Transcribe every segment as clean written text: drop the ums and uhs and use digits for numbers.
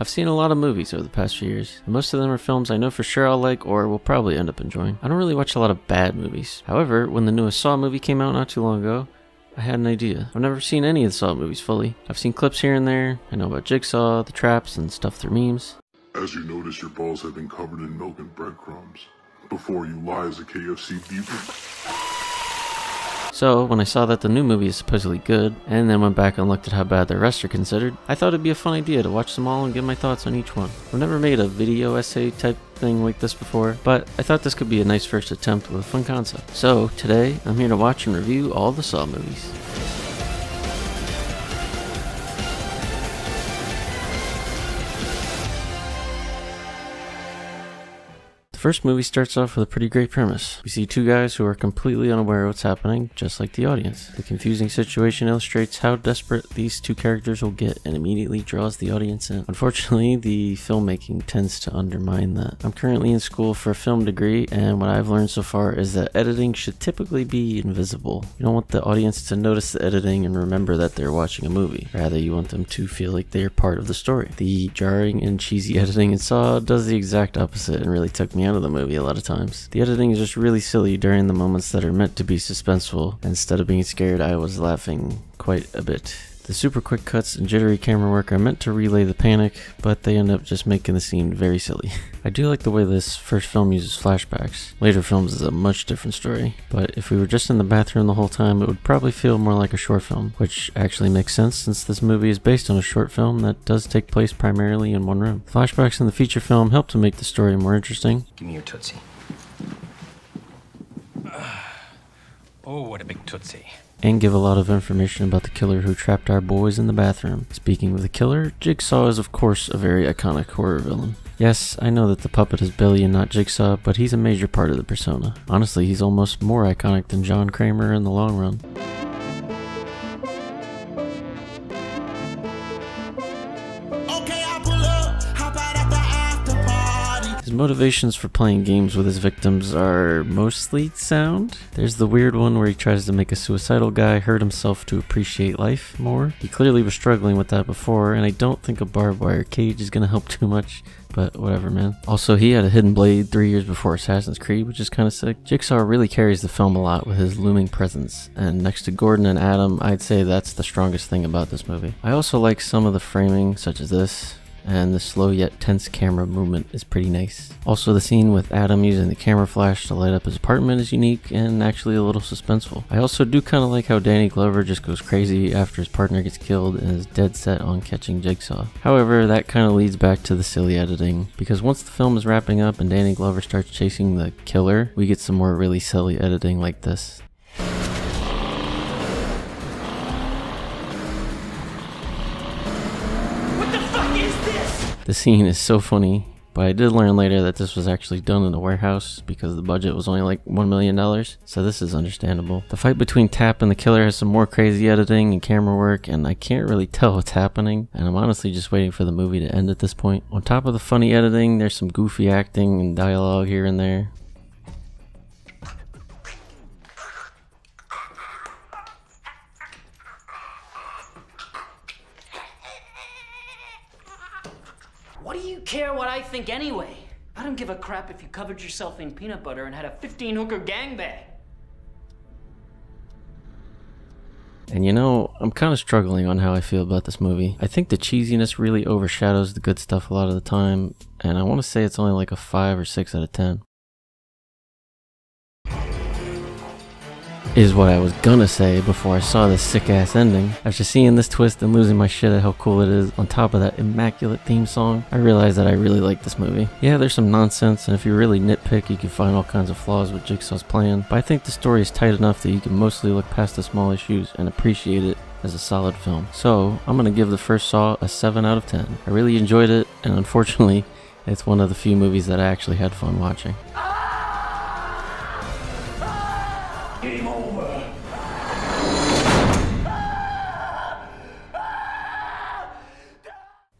I've seen a lot of movies over the past few years, and most of them are films I know for sure I'll like or will probably end up enjoying. I don't really watch a lot of bad movies. However, when the newest Saw movie came out not too long ago, I had an idea. I've never seen any of the Saw movies fully. I've seen clips here and there. I know about Jigsaw, the traps, and stuff through memes. As you notice, your balls have been covered in milk and breadcrumbs. Before you lie as a KFC beaver. So, when I saw that the new movie is supposedly good, and then went back and looked at how bad the rest are considered, I thought it'd be a fun idea to watch them all and give my thoughts on each one. I've never made a video essay type thing like this before, but I thought this could be a nice first attempt with a fun concept. So, today, I'm here to watch and review all the Saw movies. The first movie starts off with a pretty great premise. We see two guys who are completely unaware of what's happening, just like the audience. The confusing situation illustrates how desperate these two characters will get and immediately draws the audience in. Unfortunately, the filmmaking tends to undermine that. I'm currently in school for a film degree, and what I've learned so far is that editing should typically be invisible. You don't want the audience to notice the editing and remember that they're watching a movie. Rather, you want them to feel like they're part of the story. The jarring and cheesy editing in Saw does the exact opposite and really took me out of the movie a lot of times. The editing is just really silly during the moments that are meant to be suspenseful. Instead of being scared, I was laughing quite a bit. The super quick cuts and jittery camera work are meant to relay the panic, but they end up just making the scene very silly. I do like the way this first film uses flashbacks. Later films is a much different story, but if we were just in the bathroom the whole time, it would probably feel more like a short film, which actually makes sense since this movie is based on a short film that does take place primarily in one room. Flashbacks in the feature film help to make the story more interesting. Give me your Tootsie. Oh, what a big Tootsie. And give a lot of information about the killer who trapped our boys in the bathroom. Speaking of the killer, Jigsaw is of course a very iconic horror villain. Yes, I know that the puppet is Billy and not Jigsaw, but he's a major part of the persona. Honestly, he's almost more iconic than John Kramer in the long run. His motivations for playing games with his victims are mostly sound. There's the weird one where he tries to make a suicidal guy hurt himself to appreciate life more. He clearly was struggling with that before, and I don't think a barbed wire cage is gonna help too much, but whatever, man. Also, he had a hidden blade 3 years before Assassin's Creed, which is kinda sick. Jigsaw really carries the film a lot with his looming presence, and next to Gordon and Adam, I'd say that's the strongest thing about this movie. I also like some of the framing, such as this, and the slow yet tense camera movement is pretty nice. Also, the scene with Adam using the camera flash to light up his apartment is unique and actually a little suspenseful. I also do kind of like how Danny Glover just goes crazy after his partner gets killed and is dead set on catching Jigsaw. However, that kind of leads back to the silly editing, because once the film is wrapping up and Danny Glover starts chasing the killer, we get some more really silly editing like this. The scene is so funny, but I did learn later that this was actually done in a warehouse because the budget was only like $1 million, so this is understandable. The fight between Tap and the killer has some more crazy editing and camera work, and I can't really tell what's happening, and I'm honestly just waiting for the movie to end at this point. On top of the funny editing, there's some goofy acting and dialogue here and there. What do you care what I think anyway? I don't give a crap if you covered yourself in peanut butter and had a 15-hooker gangbang. And you know, I'm kind of struggling on how I feel about this movie. I think the cheesiness really overshadows the good stuff a lot of the time, and I want to say it's only like a 5 or 6 out of 10. Is what I was gonna say before I saw this sick-ass ending. After seeing this twist and losing my shit at how cool it is, on top of that immaculate theme song, I realized that I really like this movie. Yeah, there's some nonsense, and if you really nitpick, you can find all kinds of flaws with Jigsaw's plan, but I think the story is tight enough that you can mostly look past the small issues and appreciate it as a solid film. So, I'm gonna give the first Saw a 7 out of 10. I really enjoyed it, and unfortunately, it's one of the few movies that I actually had fun watching. Game over.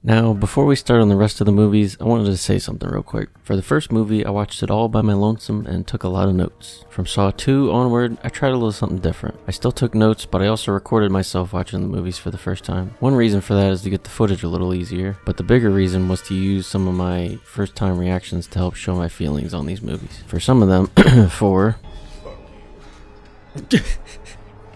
Now, before we start on the rest of the movies, I wanted to say something real quick. For the first movie, I watched it all by my lonesome and took a lot of notes. From Saw 2 onward, I tried a little something different. I still took notes, but I also recorded myself watching the movies for the first time. One reason for that is to get the footage a little easier, but the bigger reason was to use some of my first time reactions to help show my feelings on these movies. For some of them,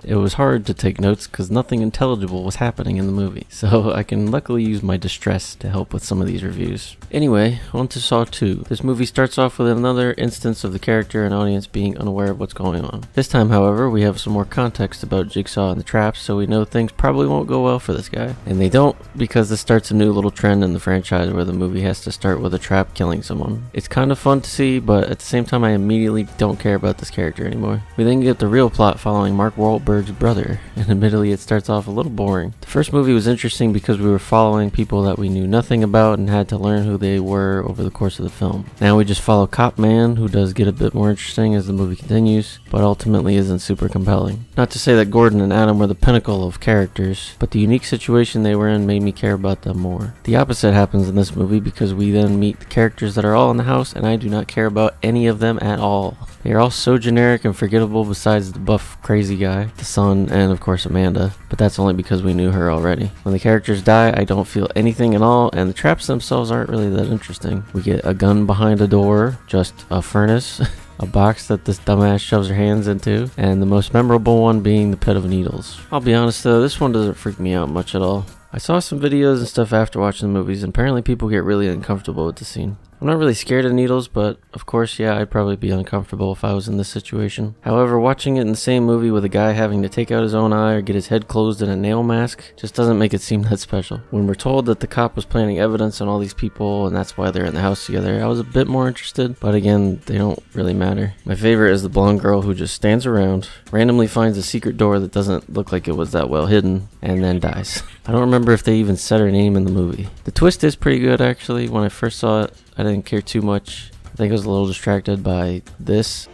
it was hard to take notes because nothing intelligible was happening in the movie, so I can luckily use my distress to help with some of these reviews. Anyway, on to Saw 2. This movie starts off with another instance of the character and audience being unaware of what's going on. This time, however, we have some more context about Jigsaw and the traps, so we know things probably won't go well for this guy. And they don't, because this starts a new little trend in the franchise where the movie has to start with a trap killing someone. It's kind of fun to see, but at the same time I immediately don't care about this character anymore. We then get the real plot following Mark Wahlberg's brother, and admittedly it starts off a little boring. The first movie was interesting because we were following people that we knew nothing about and had to learn who they were over the course of the film. Now we just follow Cop Man, who does get a bit more interesting as the movie continues, but ultimately isn't super compelling. Not to say that Gordon and Adam were the pinnacle of characters, but the unique situation they were in made me care about them more. The opposite happens in this movie because we then meet the characters that are all in the house and I do not care about any of them at all. They are all so generic and forgettable besides the buff crazy guy, the son, and of course Amanda, but that's only because we knew her already. When the characters die, I don't feel anything at all, and the traps themselves aren't really that interesting. We get a gun behind a door, just a furnace, a box that this dumbass shoves her hands into, and the most memorable one being the pit of needles. I'll be honest though, this one doesn't freak me out much at all. I saw some videos and stuff after watching the movies, and apparently people get really uncomfortable with the scene. I'm not really scared of needles, but of course, yeah, I'd probably be uncomfortable if I was in this situation. However, watching it in the same movie with a guy having to take out his own eye or get his head closed in a nail mask just doesn't make it seem that special. When we're told that the cop was planting evidence on all these people and that's why they're in the house together, I was a bit more interested, but again, they don't really matter. My favorite is the blonde girl who just stands around, randomly finds a secret door that doesn't look like it was that well hidden, and then dies. I don't remember if they even said her name in the movie. The twist is pretty good actually. When I first saw it, I didn't care too much. I think I was a little distracted by this.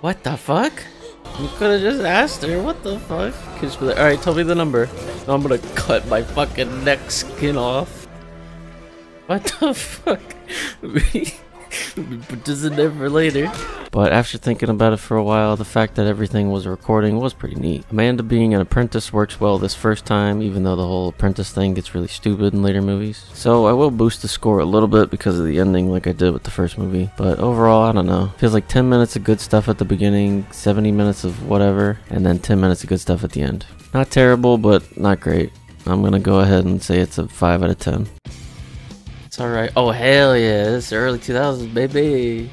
What the fuck? You could have just asked her. What the fuck? Could just be like, alright, tell me the number. I'm gonna cut my fucking neck skin off. What the fuck? Put this in there for later. But after thinking about it for a while, the fact that everything was a recording was pretty neat. Amanda being an apprentice works well this first time, even though the whole apprentice thing gets really stupid in later movies. So I will boost the score a little bit because of the ending like I did with the first movie. But overall, I don't know. Feels like 10 minutes of good stuff at the beginning, 70 minutes of whatever, and then 10 minutes of good stuff at the end. Not terrible, but not great. I'm gonna go ahead and say it's a 5 out of 10. It's alright. Oh, hell yeah. This is early 2000s, baby.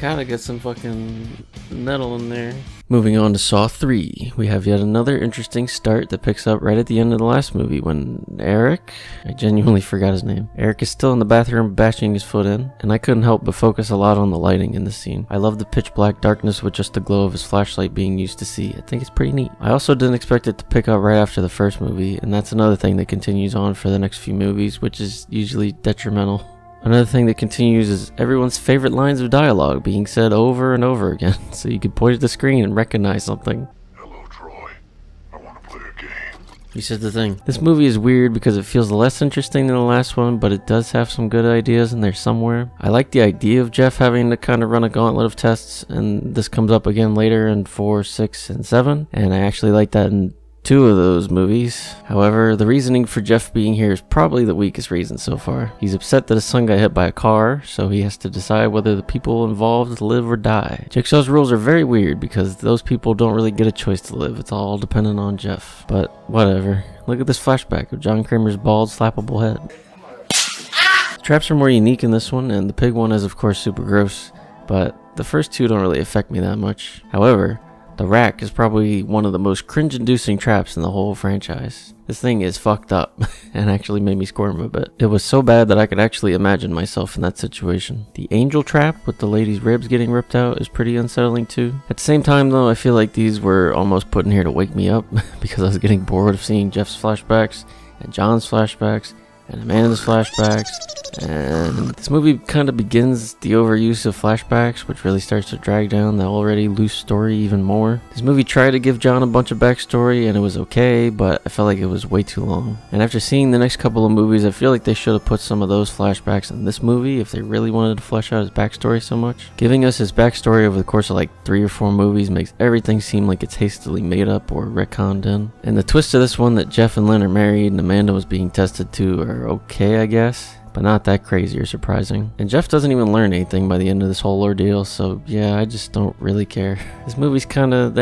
Gotta get some fucking metal in there. Moving on to Saw 3, we have yet another interesting start that picks up right at the end of the last movie when Eric, I genuinely forgot his name, Eric is still in the bathroom bashing his foot in, and I couldn't help but focus a lot on the lighting in this scene. I love the pitch black darkness with just the glow of his flashlight being used to see. I think it's pretty neat. I also didn't expect it to pick up right after the first movie, and that's another thing that continues on for the next few movies, which is usually detrimental. Another thing that continues is everyone's favorite lines of dialogue being said over and over again, so you can point at the screen and recognize something. Hello, Troy. I want to play a game. He said the thing. This movie is weird because it feels less interesting than the last one, but it does have some good ideas in there somewhere. I like the idea of Jeff having to kind of run a gauntlet of tests, and this comes up again later in 4, 6, and 7, and I actually like that in 2 of those movies. However, the reasoning for Jeff being here is probably the weakest reason so far. He's upset that his son got hit by a car, so he has to decide whether the people involved live or die. Jigsaw's rules are very weird because those people don't really get a choice to live. It's all dependent on Jeff. But whatever. Look at this flashback of John Kramer's bald, slappable head. The traps are more unique in this one, and the pig one is of course super gross, but the first 2 don't really affect me that much. However, the rack is probably one of the most cringe-inducing traps in the whole franchise. This thing is fucked up and actually made me squirm a bit. It was so bad that I could actually imagine myself in that situation. The angel trap with the lady's ribs getting ripped out is pretty unsettling too. At the same time though, I feel like these were almost put in here to wake me up because I was getting bored of seeing Jeff's flashbacks and John's flashbacks and Amanda's flashbacks And this movie kind of begins the overuse of flashbacks, which really starts to drag down the already loose story even more. This movie tried to give John a bunch of backstory and it was okay, but I felt like it was way too long. And after seeing the next couple of movies, I feel like they should have put some of those flashbacks in this movie if they really wanted to flesh out his backstory so much. Giving us his backstory over the course of like 3 or 4 movies makes everything seem like it's hastily made up or retconned in. And the twist of this one that Jeff and Lynn are married and Amanda was being tested to are okay, I guess, but not that crazy or surprising. And Jeff doesn't even learn anything by the end of this whole ordeal, so yeah, I just don't really care. This movie's kinda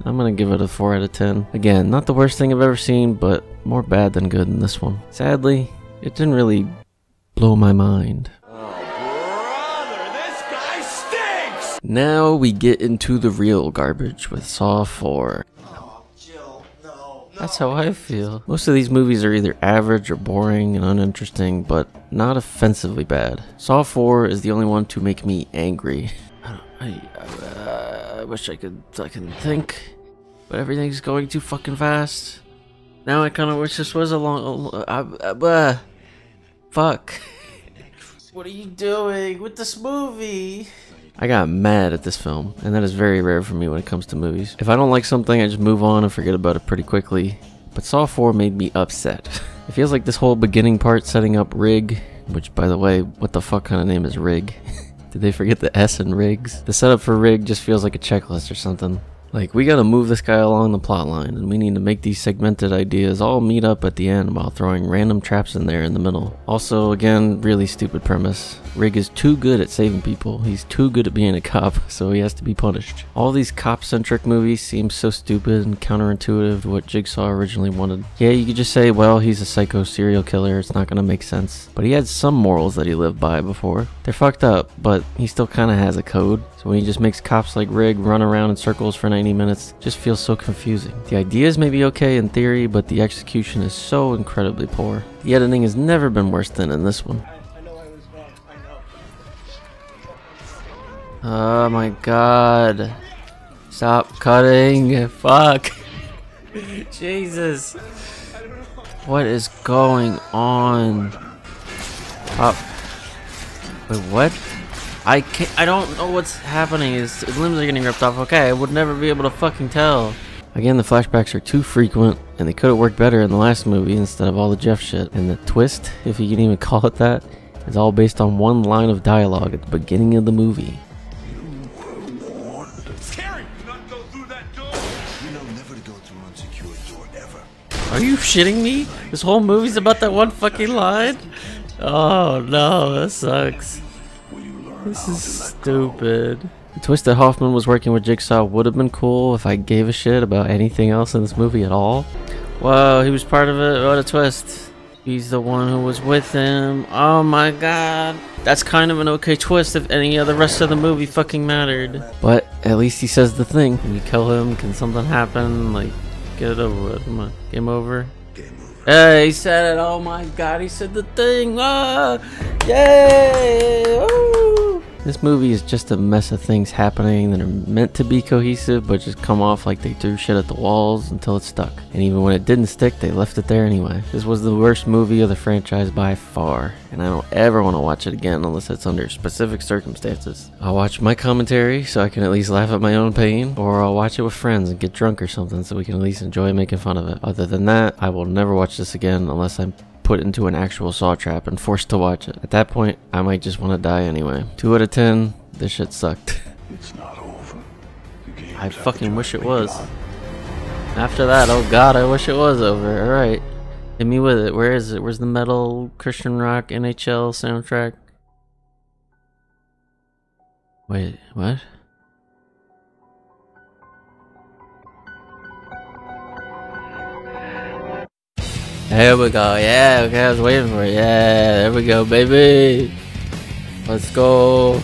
I'm gonna give it a 4 out of 10. Again, not the worst thing I've ever seen, but more bad than good in this one. Sadly, it didn't really blow my mind. Oh, brother, this guy stinks! Now we get into the real garbage with Saw 4. That's how I feel. Most of these movies are either average or boring and uninteresting, but not offensively bad. Saw 4 is the only one to make me angry. I wish I could think, but everything's going too fucking fast. Now I kind of wish this was a long... fuck. What are you doing with this movie? I got mad at this film, and that is very rare for me when it comes to movies. If I don't like something, I just move on and forget about it pretty quickly. But Saw 4 made me upset. It feels like this whole beginning part setting up Rig, which by the way, what the fuck kind of name is Rig? Did they forget the S in Riggs? The setup for Rig just feels like a checklist or something. Like, we gotta move this guy along the plot line, and we need to make these segmented ideas all meet up at the end while throwing random traps in there in the middle. Also, again, really stupid premise. Rig is too good at saving people. He's too good at being a cop, so he has to be punished. All these cop-centric movies seem so stupid and counterintuitive to what Jigsaw originally wanted. Yeah, you could just say, well, he's a psycho serial killer, it's not gonna make sense. But he had some morals that he lived by before. They're fucked up, but he still kinda has a code. So when he just makes cops like Rig run around in circles for 90 minutes, it just feels so confusing. The ideas may be okay in theory, but the execution is so incredibly poor. The editing has never been worse than in this one. I know I was wrong. I know. Oh my god. Stop cutting. Fuck. Jesus. What is going on? Wait, what? I don't know what's happening. His limbs are getting ripped off. Okay, I would never be able to fucking tell. Again, the flashbacks are too frequent, and they could have worked better in the last movie instead of all the Jeff shit. And the twist, if you can even call it that, is all based on one line of dialogue at the beginning of the movie. Scary! Do not go through that door! You know never to go through an unsecured door, ever. Are you shitting me? This whole movie's about that one fucking line? Oh no, that sucks. This is stupid. The twist that Hoffman was working with Jigsaw would have been cool if I gave a shit about anything else in this movie at all. Whoa, he was part of it. What a twist. He's the one who was with him. Oh my god. That's kind of an okay twist if any of the rest of the movie fucking mattered. But at least he says the thing. Can you kill him? Can something happen? Like, get it over with. Come on. Game over. Hey, he said it. Oh my god, he said the thing. Ah, yay! Woo! This movie is just a mess of things happening that are meant to be cohesive, but just come off like they threw shit at the walls until it stuck. And even when it didn't stick, they left it there anyway. This was the worst movie of the franchise by far, and I don't ever want to watch it again unless it's under specific circumstances. I'll watch my commentary so I can at least laugh at my own pain, or I'll watch it with friends and get drunk or something so we can at least enjoy making fun of it. Other than that, I will never watch this again unless I'm put into an actual Saw trap and forced to watch it. At that point, I might just want to die anyway. 2 out of 10, this shit sucked. It's not over. I fucking wish it was. After that, oh god, I wish it was over. Alright. Hit me with it. Where is it? Where's the metal Christian rock NHL soundtrack? Wait, what? There we go. Yeah, okay, I was waiting for it. Yeah, there we go, baby. Let's go.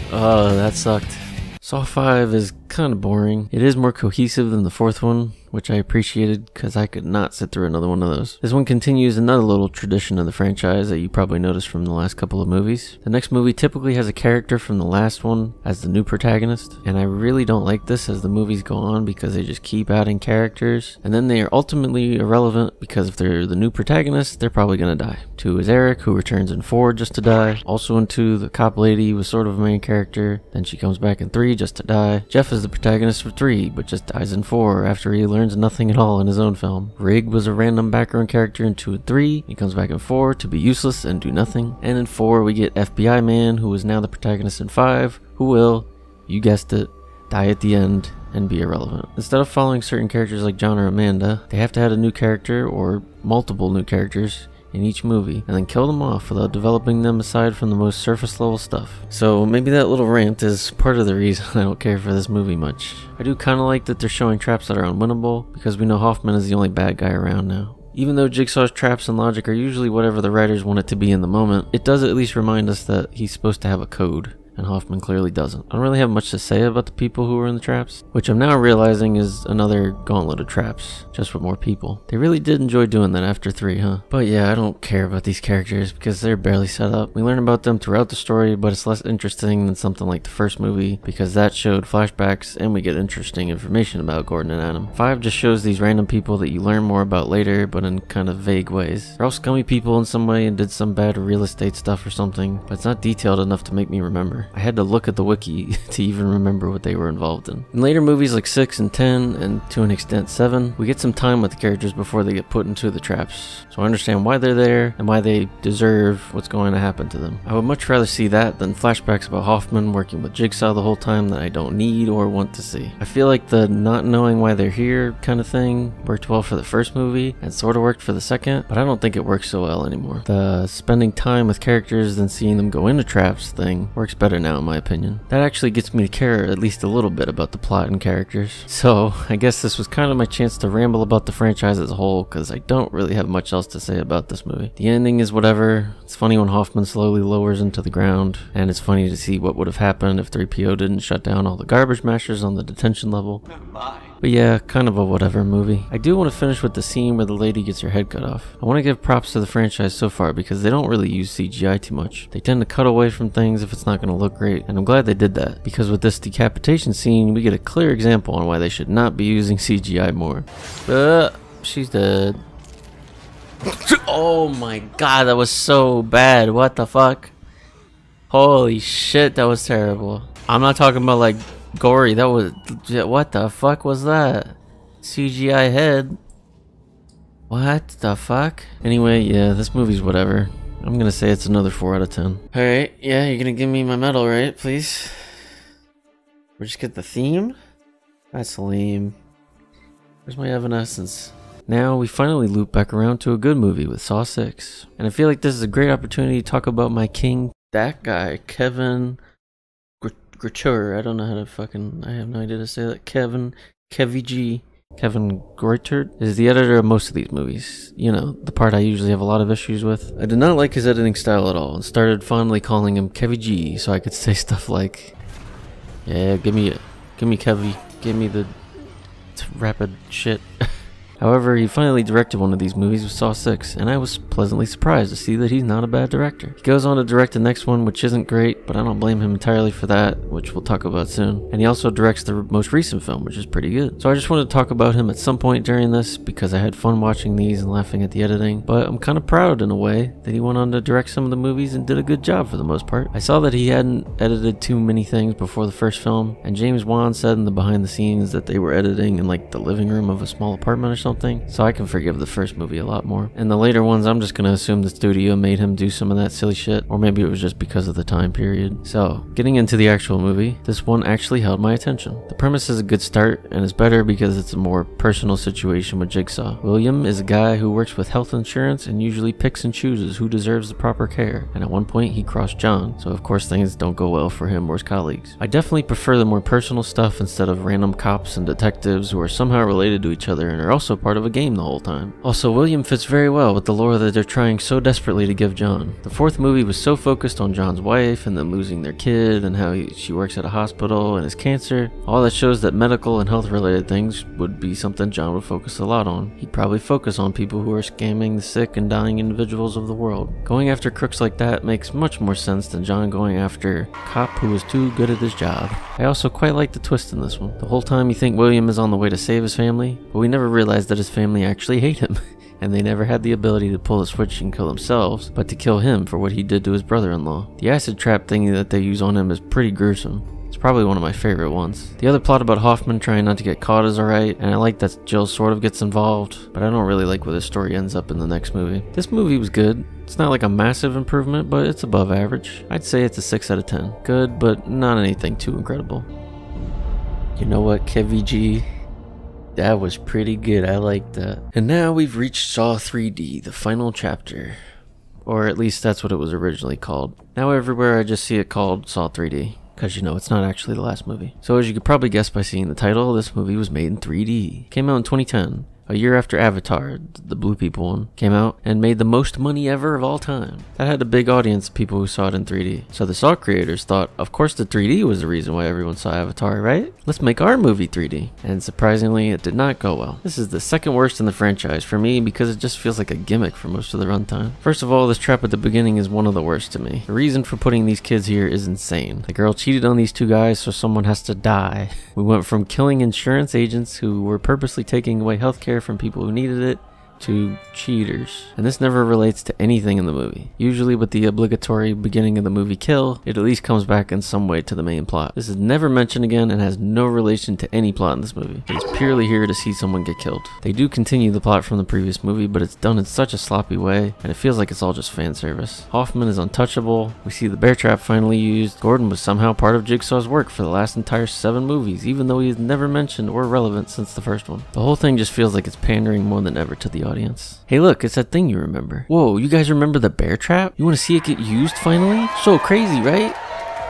Oh, that sucked. Saw 5 is kind of boring. It is more cohesive than the fourth one, which I appreciated because I could not sit through another one of those. This one continues another little tradition of the franchise that you probably noticed from the last couple of movies. The next movie typically has a character from the last one as the new protagonist, and I really don't like this as the movies go on because they just keep adding characters, and then they are ultimately irrelevant because if they're the new protagonist, they're probably gonna die. 2 is Eric, who returns in 4 just to die. Also in 2, the cop lady was sort of a main character, then she comes back in 3 just to die. Jeff is the protagonist of 3, but just dies in 4 after he learns nothing at all in his own film. Rig was a random background character in 2 and 3. He comes back in 4 to be useless and do nothing. And in 4 we get FBI Man, who is now the protagonist in 5, who will, you guessed it, die at the end and be irrelevant. Instead of following certain characters like John or Amanda, they have to add a new character or multiple new characters in each movie and then kill them off without developing them aside from the most surface level stuff. So maybe that little rant is part of the reason I don't care for this movie much. I do kind of like that they're showing traps that are unwinnable because we know Hoffman is the only bad guy around now. Even though Jigsaw's traps and logic are usually whatever the writers want it to be in the moment, it does at least remind us that he's supposed to have a code, and Hoffman clearly doesn't. I don't really have much to say about the people who were in the traps, which I'm now realizing is another gauntlet of traps, just with more people. They really did enjoy doing that after 3, huh? But yeah, I don't care about these characters because they're barely set up. We learn about them throughout the story, but it's less interesting than something like the first movie because that showed flashbacks and we get interesting information about Gordon and Adam. 5 just shows these random people that you learn more about later, but in kind of vague ways. They're all scummy people in some way and did some bad real estate stuff or something, but it's not detailed enough to make me remember. I had to look at the wiki to even remember what they were involved in. In later movies like 6 and 10, and to an extent 7, we get some time with the characters before they get put into the traps. So I understand why they're there and why they deserve what's going to happen to them. I would much rather see that than flashbacks about Hoffman working with Jigsaw the whole time that I don't need or want to see. I feel like the not knowing why they're here kind of thing worked well for the first movie and sort of worked for the second, but I don't think it works so well anymore. The spending time with characters then seeing them go into traps thing works better now in my opinion. That actually gets me to care at least a little bit about the plot and characters. So I guess this was kind of my chance to ramble about the franchise as a whole because I don't really have much else to say about this movie. The ending is whatever. It's funny when Hoffman slowly lowers into the ground, and it's funny to see what would have happened if 3PO didn't shut down all the garbage mashers on the detention level. But yeah, kind of a whatever movie. I do want to finish with the scene where the lady gets her head cut off. I want to give props to the franchise so far because they don't really use CGI too much. They tend to cut away from things if it's not going to look great, and I'm glad they did that because with this decapitation scene, we get a clear example on why they should not be using CGI more. She's dead. Oh my god, that was so bad. What the fuck? Holy shit, that was terrible. I'm not talking about like gory, that was, what the fuck was that? CGI head. What the fuck? Anyway, yeah, this movie's whatever. I'm gonna say it's another 4 out of 10. Alright, yeah, you're gonna give me my medal, right? Please? Or just get the theme? That's lame. Where's my Evanescence? Now we finally loop back around to a good movie with Saw 6. And I feel like this is a great opportunity to talk about my king, that guy, Kevin Greutert. I don't know how to fucking, I have no idea to say that. Kevin Greutert is the editor of most of these movies. You know, the part I usually have a lot of issues with. I did not like his editing style at all and started fondly calling him Kevy G so I could say stuff like, yeah, give me Kevy, give me the rapid shit. However, he finally directed one of these movies with Saw 6, and I was pleasantly surprised to see that he's not a bad director. He goes on to direct the next one, which isn't great, but I don't blame him entirely for that, which we'll talk about soon. And he also directs the most recent film, which is pretty good. So I just wanted to talk about him at some point during this, because I had fun watching these and laughing at the editing, but I'm kind of proud in a way that he went on to direct some of the movies and did a good job for the most part. I saw that he hadn't edited too many things before the first film, and James Wan said in the behind the scenes that they were editing in like the living room of a small apartment or something. So I can forgive the first movie a lot more. And the later ones, I'm just gonna assume the studio made him do some of that silly shit, or maybe it was just because of the time period. So, getting into the actual movie, this one actually held my attention. The premise is a good start, and it's better because it's a more personal situation with Jigsaw. William is a guy who works with health insurance and usually picks and chooses who deserves the proper care, and at one point he crossed John, so of course things don't go well for him or his colleagues. I definitely prefer the more personal stuff instead of random cops and detectives who are somehow related to each other and are also part of a game the whole time. Also, William fits very well with the lore that they're trying so desperately to give John. The fourth movie was so focused on John's wife and them losing their kid and how she works at a hospital and his cancer. All that shows that medical and health related things would be something John would focus a lot on. He'd probably focus on people who are scamming the sick and dying individuals of the world. Going after crooks like that makes much more sense than John going after a cop who was too good at his job. I also quite like the twist in this one. The whole time you think William is on the way to save his family, but we never realize that his family actually hate him. And they never had the ability to pull a switch and kill themselves, but to kill him for what he did to his brother-in-law. The acid trap thingy that they use on him is pretty gruesome. It's probably one of my favorite ones. The other plot about Hoffman trying not to get caught is alright, and I like that Jill sort of gets involved, but I don't really like where the story ends up in the next movie. This movie was good. It's not like a massive improvement, but it's above average. I'd say it's a 6 out of 10. Good, but not anything too incredible. You know what, Kevy G? That was pretty good, I like that. And now we've reached Saw 3D, the final chapter. Or at least that's what it was originally called. Now everywhere I just see it called Saw 3D. Because, you know, it's not actually the last movie. So as you could probably guess by seeing the title, this movie was made in 3D. Came out in 2010. A year after Avatar, the Blue People one, came out and made the most money ever of all time. That had a big audience of people who saw it in 3D. So the Saw creators thought, of course the 3D was the reason why everyone saw Avatar, right? Let's make our movie 3D. And surprisingly, it did not go well. This is the second worst in the franchise for me because it just feels like a gimmick for most of the runtime. First of all, this trap at the beginning is one of the worst to me. The reason for putting these kids here is insane. The girl cheated on these two guys, so someone has to die. We went from killing insurance agents who were purposely taking away healthcare from people who needed it to cheaters. And this never relates to anything in the movie. Usually with the obligatory beginning of the movie kill, it at least comes back in some way to the main plot. This is never mentioned again and has no relation to any plot in this movie. It's purely here to see someone get killed. They do continue the plot from the previous movie, but it's done in such a sloppy way, and it feels like it's all just fan service. Hoffman is untouchable. We see the bear trap finally used. Gordon was somehow part of Jigsaw's work for the last entire 7 movies, even though he is never mentioned or relevant since the first one. The whole thing just feels like it's pandering more than ever to the audience. Hey look, it's that thing you remember. Whoa, you guys remember the bear trap? You want to see it get used finally? So crazy, right?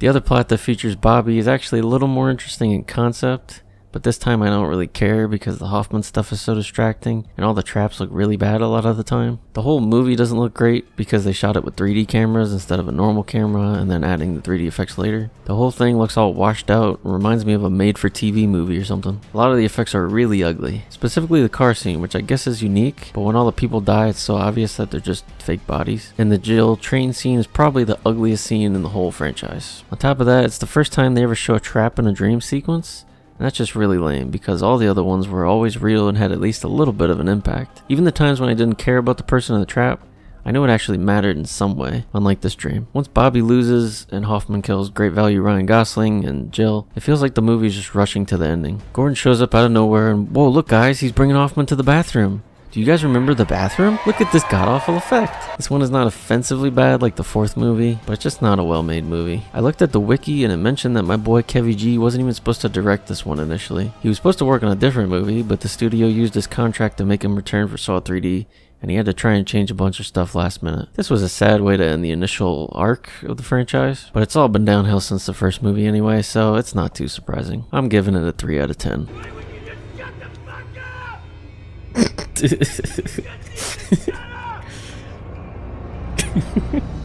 The other plot that features Bobby is actually a little more interesting in concept, but this time I don't really care because the Hoffman stuff is so distracting and all the traps look really bad a lot of the time. The whole movie doesn't look great because they shot it with 3D cameras instead of a normal camera and then adding the 3D effects later. The whole thing looks all washed out and reminds me of a made-for-TV movie or something. A lot of the effects are really ugly, specifically the car scene, which I guess is unique, but when all the people die it's so obvious that they're just fake bodies. And the Jill train scene is probably the ugliest scene in the whole franchise. On top of that, it's the first time they ever show a trap in a dream sequence. And that's just really lame because all the other ones were always real and had at least a little bit of an impact. Even the times when I didn't care about the person in the trap, I knew it actually mattered in some way, unlike this dream. Once Bobby loses and Hoffman kills great value Ryan Gosling and Jill, it feels like the movie's just rushing to the ending. Gordon shows up out of nowhere and whoa, look guys, he's bringing Hoffman to the bathroom. Do you guys remember the bathroom? Look at this god-awful effect. This one is not offensively bad like the fourth movie, but it's just not a well-made movie. I looked at the wiki and it mentioned that my boy Kevy G wasn't even supposed to direct this one initially. He was supposed to work on a different movie, but the studio used his contract to make him return for Saw 3D, and he had to try and change a bunch of stuff last minute. This was a sad way to end the initial arc of the franchise, but it's all been downhill since the first movie anyway, so it's not too surprising. I'm giving it a 3 out of 10.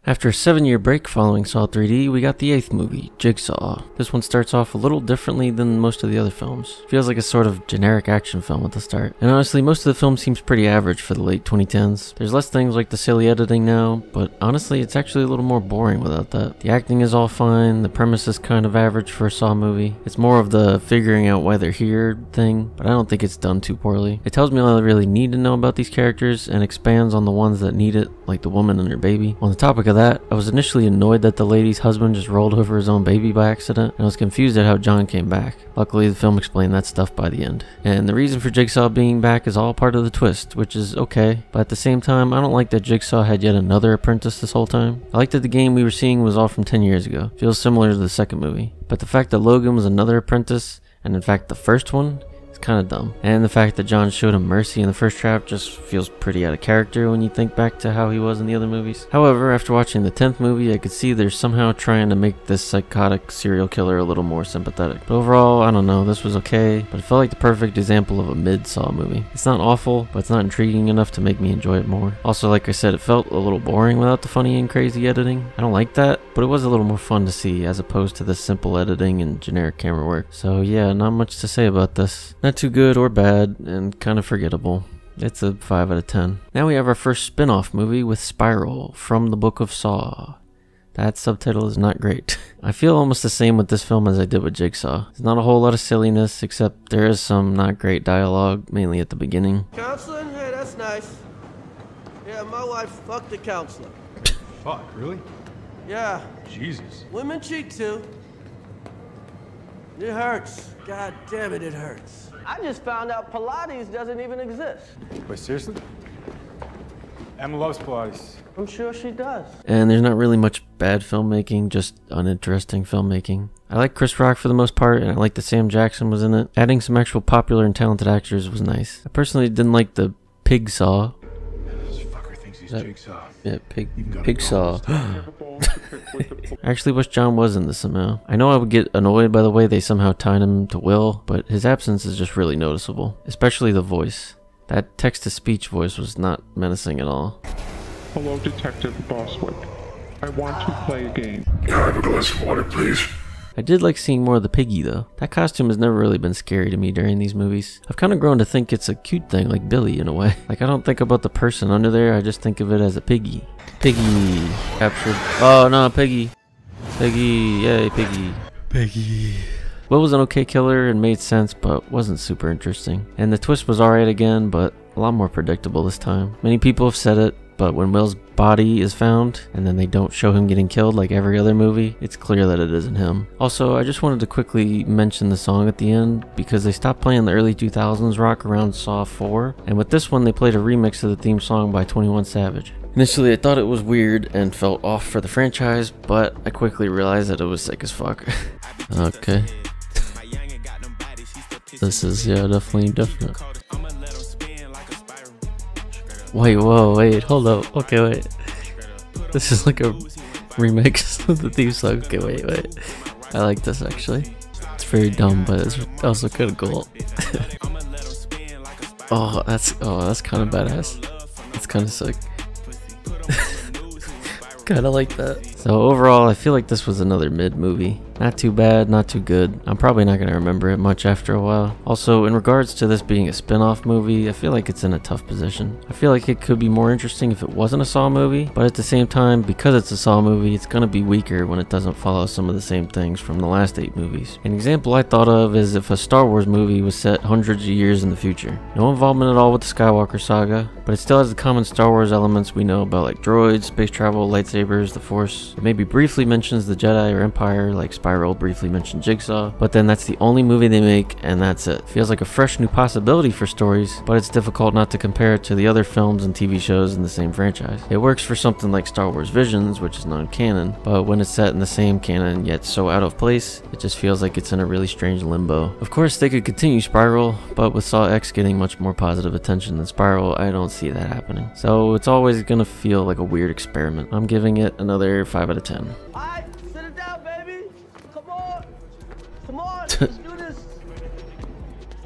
After a 7-year break following Saw 3D, we got the 8th movie, Jigsaw. This one starts off a little differently than most of the other films. Feels like a sort of generic action film at the start. And honestly, most of the film seems pretty average for the late 2010s. There's less things like the silly editing now, but honestly, it's actually a little more boring without that. The acting is all fine, the premise is kind of average for a Saw movie. It's more of the figuring out why they're here thing, but I don't think it's done too poorly. It tells me all I really need to know about these characters and expands on the ones that need it, like the woman and her baby. On the topic of that, I was initially annoyed that the lady's husband just rolled over his own baby by accident, and I was confused at how John came back. Luckily, the film explained that stuff by the end. And the reason for Jigsaw being back is all part of the twist, which is okay, but at the same time, I don't like that Jigsaw had yet another apprentice this whole time. I like that the game we were seeing was all from 10 years ago. Feels similar to the second movie. But the fact that Logan was another apprentice, and in fact the first one, It's kind of dumb. And the fact that John showed him mercy in the first trap just feels pretty out of character when you think back to how he was in the other movies. However, after watching the 10th movie, I could see they're somehow trying to make this psychotic serial killer a little more sympathetic. But overall, I don't know, this was okay, but it felt like the perfect example of a mid-Saw movie. It's not awful, but it's not intriguing enough to make me enjoy it more. Also, like I said, it felt a little boring without the funny and crazy editing. I don't like that, but it was a little more fun to see as opposed to the simple editing and generic camera work. So yeah, not much to say about this. Not too good or bad, and kind of forgettable. It's a 5 out of 10. Now we have our first spin-off movie with Spiral from the Book of Saw. That subtitle is not great. I feel almost the same with this film as I did with Jigsaw. There's not a whole lot of silliness, except there is some not great dialogue, mainly at the beginning. Counseling? Hey, that's nice. Yeah, my wife fucked the counselor. Fuck, really? Yeah. Jesus. Women cheat too. It hurts. God damn it, it hurts. I just found out Pilates doesn't even exist. Wait, seriously? Emma loves Pilates. I'm sure she does. And there's not really much bad filmmaking, just uninteresting filmmaking. I like Chris Rock for the most part, and I like that Sam Jackson was in it. Adding some actual popular and talented actors was nice. I personally didn't like the pig saw. This fucker thinks he's Jigsaw. Yeah, pig saw. I actually wish John was in this somehow. I know I would get annoyed by the way they somehow tied him to Will, but his absence is just really noticeable. Especially the voice. That text-to-speech voice was not menacing at all. Hello, Detective Boswick. I want to play a game. Can I have a glass of water, please? I did like seeing more of the piggy though. That costume has never really been scary to me during these movies. I've kind of grown to think it's a cute thing, like Billy in a way. Like I don't think about the person under there, I just think of it as a piggy. Piggy. Captured. Oh no, piggy. Piggy. Yay, piggy. Piggy. Will was an okay killer and made sense, but wasn't super interesting. And the twist was alright again, but a lot more predictable this time. Many people have said it, but when Will's body is found, and then they don't show him getting killed like every other movie, it's clear that it isn't him. Also, I just wanted to quickly mention the song at the end, because they stopped playing the early 2000s rock around Saw 4, and with this one they played a remix of the theme song by 21 Savage. Initially I thought it was weird and felt off for the franchise, but I quickly realized that it was sick as fuck. Okay. This is, yeah, definitely different. Wait, whoa, wait, hold up. Okay, wait. This is like a remix of the theme song. Okay, wait. I like this actually. It's very dumb, but it's also kind of cool. Oh, that's kind of badass. It's kind of sick. Kind of like that. So overall, I feel like this was another mid movie. Not too bad, not too good. I'm probably not going to remember it much after a while. Also, in regards to this being a spin-off movie, I feel like it's in a tough position. I feel like it could be more interesting if it wasn't a Saw movie, but at the same time, because it's a Saw movie, it's going to be weaker when it doesn't follow some of the same things from the last 8 movies. An example I thought of is if a Star Wars movie was set hundreds of years in the future. No involvement at all with the Skywalker saga, but it still has the common Star Wars elements we know about, like droids, space travel, lightsabers, the Force. It maybe briefly mentions the Jedi or Empire, like Spiral briefly mentioned Jigsaw, but then that's the only movie they make, and that's it. Feels like a fresh new possibility for stories, but it's difficult not to compare it to the other films and TV shows in the same franchise. It works for something like Star Wars Visions, which is non-canon, but when it's set in the same canon yet so out of place, it just feels like it's in a really strange limbo. Of course, they could continue Spiral, but with Saw X getting much more positive attention than Spiral, I don't see that happening. So it's always gonna feel like a weird experiment. I'm giving it another 5 out of 10. Alright, sit it down, baby. Come on, let's do this.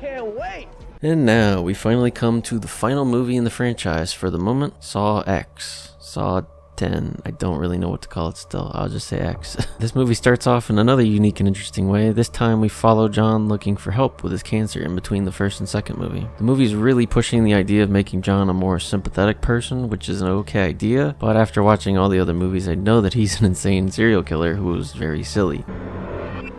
Can't wait. And now we finally come to the final movie in the franchise for the moment, Saw X. Saw 10. I don't really know what to call it still. I'll just say X. This movie starts off in another unique and interesting way. This time we follow John looking for help with his cancer in between the first and second movie. The movie's really pushing the idea of making John a more sympathetic person, which is an okay idea, but after watching all the other movies I know that he's an insane serial killer who was very silly.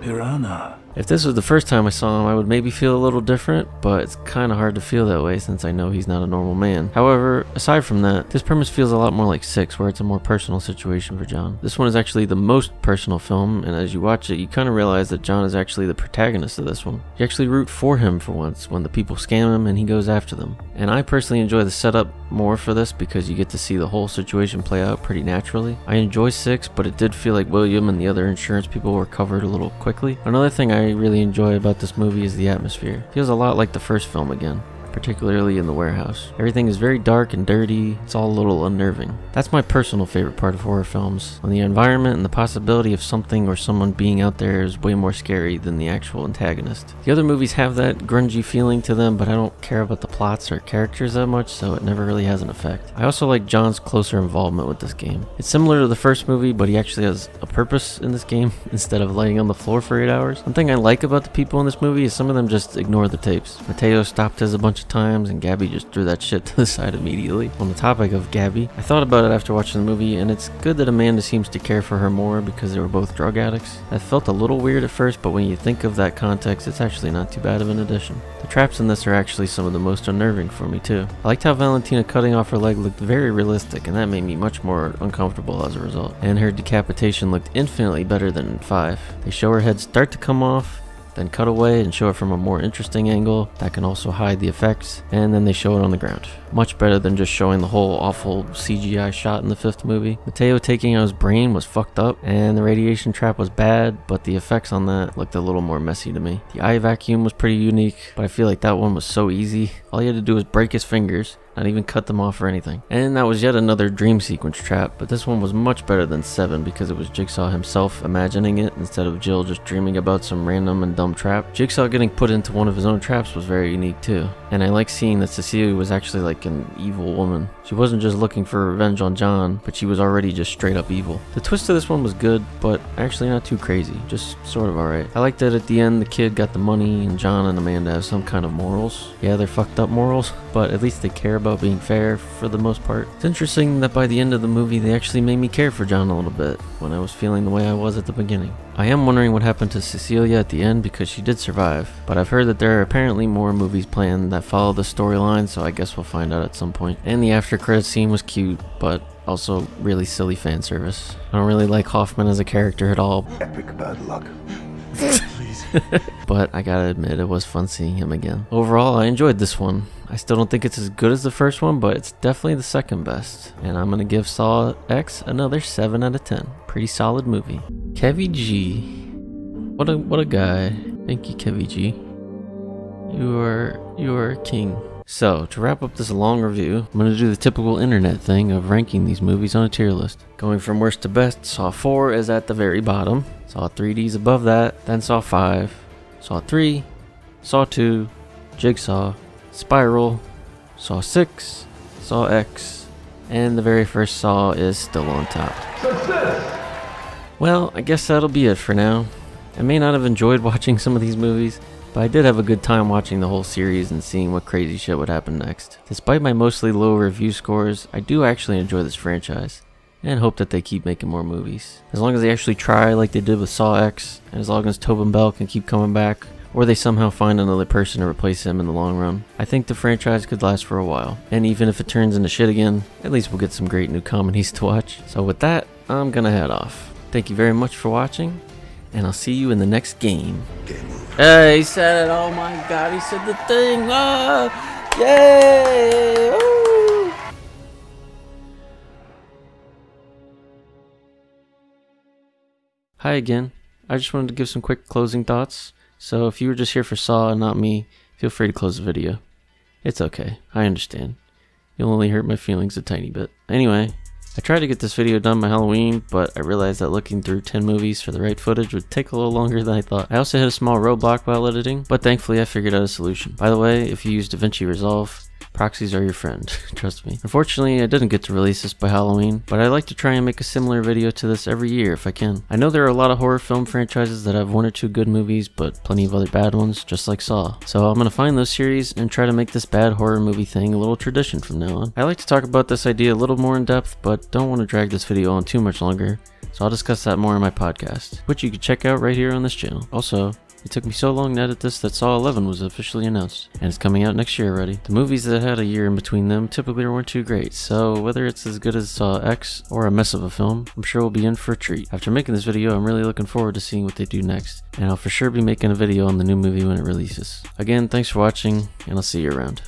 Piranha. If this was the first time I saw him, I would maybe feel a little different, but it's kind of hard to feel that way since I know he's not a normal man. However, aside from that, this premise feels a lot more like 6, where it's a more personal situation for John. This one is actually the most personal film, and as you watch it, you kind of realize that John is actually the protagonist of this one. You actually root for him for once, when the people scam him and he goes after them. And I personally enjoy the setup more for this because you get to see the whole situation play out pretty naturally. I enjoy 6, but it did feel like William and the other insurance people were covered a little quickly. Another thing I I really enjoy about this movie is the atmosphere. It feels a lot like the first film again, particularly in the warehouse. Everything is very dark and dirty. It's all a little unnerving. That's my personal favorite part of horror films, when the environment and the possibility of something or someone being out there is way more scary than the actual antagonist. The other movies have that grungy feeling to them, but I don't care about the plots or characters that much, so it never really has an effect. I also like John's closer involvement with this game. It's similar to the first movie, but he actually has a purpose in this game instead of laying on the floor for 8 hours. One thing I like about the people in this movie is some of them just ignore the tapes. Mateo stopped his a bunch of times, and Gabby just threw that shit to the side immediately. On the topic of Gabby, I thought about it after watching the movie, and it's good that Amanda seems to care for her more because they were both drug addicts. That felt a little weird at first, but when you think of that context, it's actually not too bad of an addition. The traps in this are actually some of the most unnerving for me too. I liked how Valentina cutting off her leg looked very realistic, and that made me much more uncomfortable as a result. And her decapitation looked infinitely better than in 5. They show her head start to come off, then cut away and show it from a more interesting angle that can also hide the effects, and then they show it on the ground. Much better than just showing the whole awful CGI shot in the 5th movie. Mateo taking out his brain was fucked up, and the radiation trap was bad, but the effects on that looked a little more messy to me. The eye vacuum was pretty unique, but I feel like that one was so easy. All he had to do was break his fingers, not even cut them off or anything. And that was yet another dream sequence trap, but this one was much better than 7 because it was Jigsaw himself imagining it instead of Jill just dreaming about some random and dumb trap. Jigsaw getting put into one of his own traps was very unique too. And I like seeing that Cecilia was actually like an evil woman. She wasn't just looking for revenge on John, but she was already just straight up evil. The twist to this one was good, but actually not too crazy, just sort of alright. I like that at the end the kid got the money and John and Amanda have some kind of morals. Yeah, they're fucked up morals, but at least they care about being fair for the most part. It's interesting that by the end of the movie they actually made me care for John a little bit when I was feeling the way I was at the beginning. I am wondering what happened to Cecilia at the end because she did survive, but I've heard that there are apparently more movies planned that follow the storyline, so I guess we'll find out at some point. And the after credits scene was cute, but also really silly fan service. I don't really like Hoffman as a character at all. Epic bad luck. But I gotta admit, it was fun seeing him again. Overall, I enjoyed this one. I still don't think it's as good as the first one, but it's definitely the second best. And I'm gonna give Saw X another 7 out of 10. Pretty solid movie. Kevy G. What a guy. Thank you, Kevy G. You are a king. So, to wrap up this long review, I'm going to do the typical internet thing of ranking these movies on a tier list. Going from worst to best, Saw 4 is at the very bottom, Saw 3D's above that, then Saw 5, Saw 3, Saw 2, Jigsaw, Spiral, Saw 6, Saw X, and the very first Saw is still on top. Success! Well, I guess that'll be it for now. I may not have enjoyed watching some of these movies, but I did have a good time watching the whole series and seeing what crazy shit would happen next. Despite my mostly low review scores, I do actually enjoy this franchise, and hope that they keep making more movies. As long as they actually try like they did with Saw X, and as long as Tobin Bell can keep coming back, or they somehow find another person to replace him in the long run, I think the franchise could last for a while. And even if it turns into shit again, at least we'll get some great new comedies to watch. So with that, I'm gonna head off. Thank you very much for watching, and I'll see you in the next game. Hey, he said it. Oh my god, he said the thing. Ah, yay! Woo! Hi again. I just wanted to give some quick closing thoughts. So if you were just here for Saw and not me, feel free to close the video. It's okay. I understand. You'll only hurt my feelings a tiny bit. Anyway, I tried to get this video done by Halloween, but I realized that looking through 10 movies for the right footage would take a little longer than I thought. I also hit a small roadblock while editing, but thankfully I figured out a solution. By the way, if you use DaVinci Resolve, proxies are your friend, trust me. Unfortunately, I didn't get to release this by Halloween, but I like to try and make a similar video to this every year if I can. I know there are a lot of horror film franchises that have 1 or 2 good movies, but plenty of other bad ones, just like Saw. So I'm gonna find those series and try to make this bad horror movie thing a little tradition from now on. I like to talk about this idea a little more in depth, but don't want to drag this video on too much longer, so I'll discuss that more in my podcast, which you can check out right here on this channel. Also, it took me so long to edit this that Saw 11 was officially announced, and it's coming out next year already. The movies that had a year in between them typically weren't too great, so whether it's as good as Saw X or a mess of a film, I'm sure we'll be in for a treat. After making this video, I'm really looking forward to seeing what they do next, and I'll for sure be making a video on the new movie when it releases. Again, thanks for watching, and I'll see you around.